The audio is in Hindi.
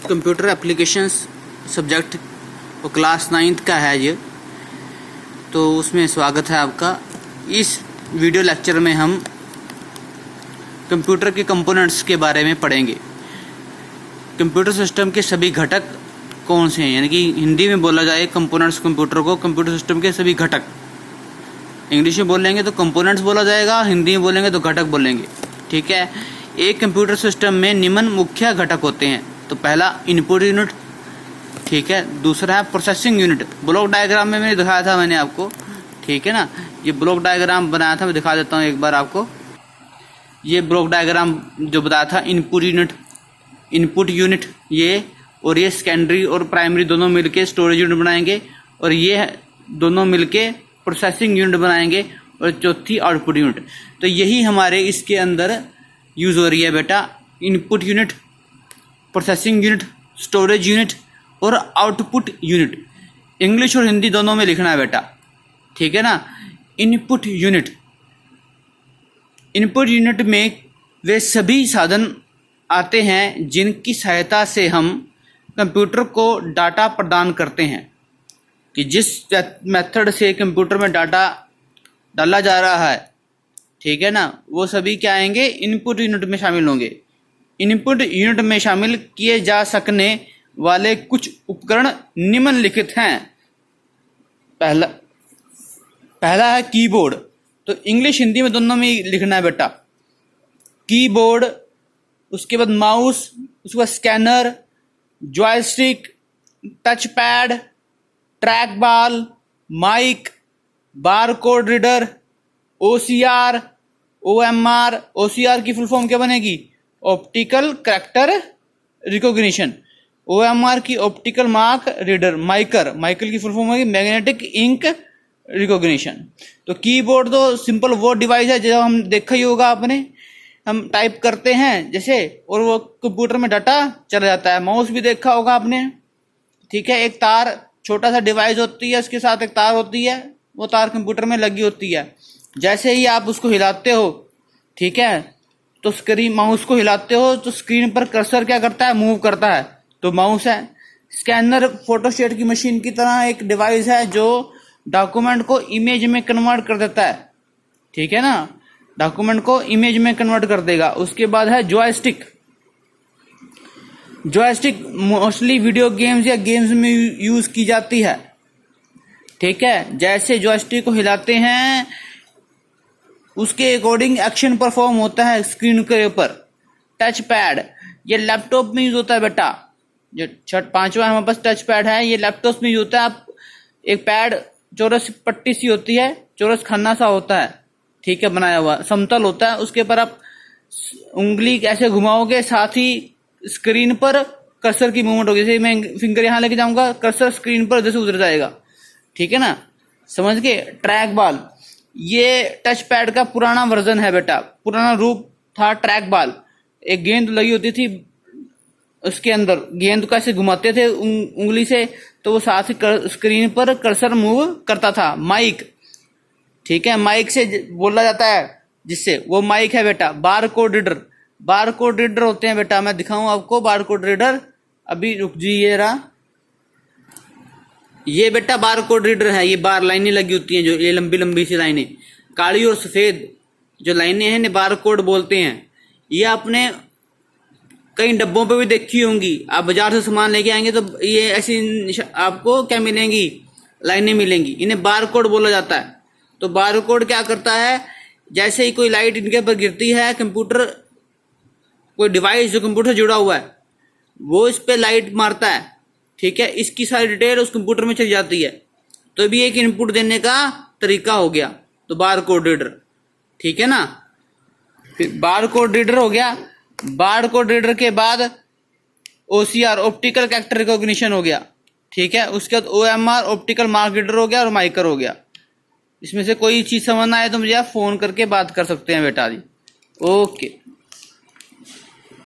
कंप्यूटर एप्लीकेशंस सब्जेक्ट और क्लास 9th का है ये, तो उसमें स्वागत है आपका। इस वीडियो लेक्चर में हम कंप्यूटर के कंपोनेंट्स के बारे में पढ़ेंगे। कंप्यूटर सिस्टम के सभी घटक कौन से हैं, यानी कि हिंदी में बोला जाए कंपोनेंट्स कंप्यूटर को, कंप्यूटर सिस्टम के सभी घटक। इंग्लिश में बोलेंगे तो कंपोनेंट्स बोला जाएगा, हिंदी में बोलेंगे तो घटक बोलेंगे, ठीक है। एक कंप्यूटर सिस्टम में निम्न मुख्य घटक होते हैं। तो पहला इनपुट यूनिट, ठीक है। दूसरा है प्रोसेसिंग यूनिट। ब्लॉक डायग्राम में मैंने दिखाया था मैंने आपको, ठीक है ना। ये ब्लॉक डायग्राम बनाया था, मैं दिखा देता हूँ एक बार आपको। ये ब्लॉक डायग्राम जो बताया था, इनपुट यूनिट ये, और ये सेकेंडरी और प्राइमरी दोनों मिलके स्टोरेज यूनिट बनाएंगे, और ये दोनों मिलके प्रोसेसिंग यूनिट बनाएंगे, और चौथी आउटपुट यूनिट। तो यही हमारे इसके अंदर यूज हो रही है बेटा, input unit, processing unit, storage unit और आउटपुट यूनिट। इंग्लिश और हिंदी दोनों में लिखना है बेटा, ठीक है ना। इनपुट यूनिट में वे सभी साधन आते हैं जिनकी सहायता से हम कंप्यूटर को डाटा प्रदान करते हैं। कि जिस मेथड से कंप्यूटर में डाटा डाला जा रहा है, ठीक है ना, वो सभी क्या आएंगे, इनपुट यूनिट में शामिल होंगे। इनपुट यूनिट में शामिल किए जा सकने वाले कुछ उपकरण निम्नलिखित हैं। पहला है कीबोर्ड। तो इंग्लिश हिंदी में दोनों में लिखना है बेटा, कीबोर्ड। उसके बाद माउस, उसके बाद scanner, joystick, touch pad, track ball, mic, barcode reader, OCR, OMR। OCR की फुल फॉर्म क्या बनेगी, ऑप्टिकल कैरेक्टर रिकॉग्निशन। OMR की ऑप्टिकल मार्क रीडर। माइकल की फुल फॉर्म होगी मैग्नेटिक इंक रिकॉग्निशन। तो कीबोर्ड तो सिंपल वो डिवाइस है जो हम देखा ही होगा आपने, हम टाइप करते हैं जैसे, और वो कंप्यूटर में डाटा चला जाता है। माउस भी देखा होगा आपने, ठीक है। एक तार, छोटा सा डिवाइस होती है, उसके साथ एक तार होती है, वो तार कंप्यूटर में लगी होती है। जैसे ही आप उसको हिलाते हो, ठीक है, तो माउस को हिलाते हो तो स्क्रीन पर कर्सर क्या करता है, मूव करता है, तो माउस है। स्कैनर फोटोस्टेट की मशीन की तरह एक डिवाइस है जो डॉक्यूमेंट को इमेज में कन्वर्ट कर देता है, ठीक है ना, डॉक्यूमेंट को इमेज में कन्वर्ट कर देगा। उसके बाद है joystick. Joystick mostly video games या गेम्स में यूज की जाती है, ठीक है। जैसे जॉयस्टिक को हिलाते हैं उसके अकॉर्डिंग एक्शन परफॉर्म होता है स्क्रीन के ऊपर। टच पैड, ये लैपटॉप में यूज होता है बेटा। जो पांचवा हमारे पास टच पैड है, ये लैपटॉप में यूज होता है। आप एक पैड चौरस पट्टी सी होती है, चौरस खाना सा होता है, ठीक है, बनाया हुआ समतल होता है। उसके ऊपर आप उंगली ऐसे घुमाओगे, साथ ही स्क्रीन पर कर्सर की मूवमेंट होगी। जैसे मैं फिंगर यहाँ लेके जाऊंगा, कर्सर स्क्रीन पर जैसे उतर जाएगा, ठीक है ना, समझ गए। ट्रैक बॉल, ये टच पैड का पुराना वर्जन है बेटा, पुराना रूप था ट्रैक बॉल। एक गेंद लगी होती थी उसके अंदर, गेंद को ऐसे घुमाते थे उंगली से, तो वो साथ ही स्क्रीन पर कर्सर मूव करता था। माइक, ठीक है, माइक से बोला जाता है जिससे, वो माइक है बेटा। बारकोड रीडर होते हैं बेटा, मैं दिखाऊं आपको बारकोड रीडर, अभी रुक जाइए रहा। ये बेटा बारकोड रीडर है, ये बार लाइनें लगी होती हैं, जो ये लंबी लंबी सी लाइनें, काली और सफेद जो लाइनें हैं, बारकोड बोलते हैं। ये आपने कई डब्बों पे भी देखी होंगी। आप बाजार से सामान लेके आएंगे तो ये ऐसी आपको क्या मिलेंगी, लाइनें मिलेंगी, इन्हें बारकोड बोला जाता है। तो बारकोड क्या करता है, जैसे ही कोई लाइट इनके ऊपर गिरती है, कंप्यूटर, कोई डिवाइस जो कंप्यूटर से जुड़ा हुआ है, वो इस पे लाइट मारता है, ठीक है। इसकी सारी डिटेल उस कंप्यूटर में चली जाती है। तो भी एक इनपुट देने का तरीका हो गया, तो बारकोड रीडर, ठीक है ना। फिर बारकोड रीडर हो गया। बारकोड रीडर के बाद OCR, ऑप्टिकल कैरेक्टर रिकॉग्निशन हो गया, ठीक है। उसके बाद OMR, ऑप्टिकल मार्क रीडर हो गया, और माइकर हो गया। इसमें से कोई चीज समझ ना आए तो मुझे आप फोन करके बात कर सकते हैं बेटा जी। ओके।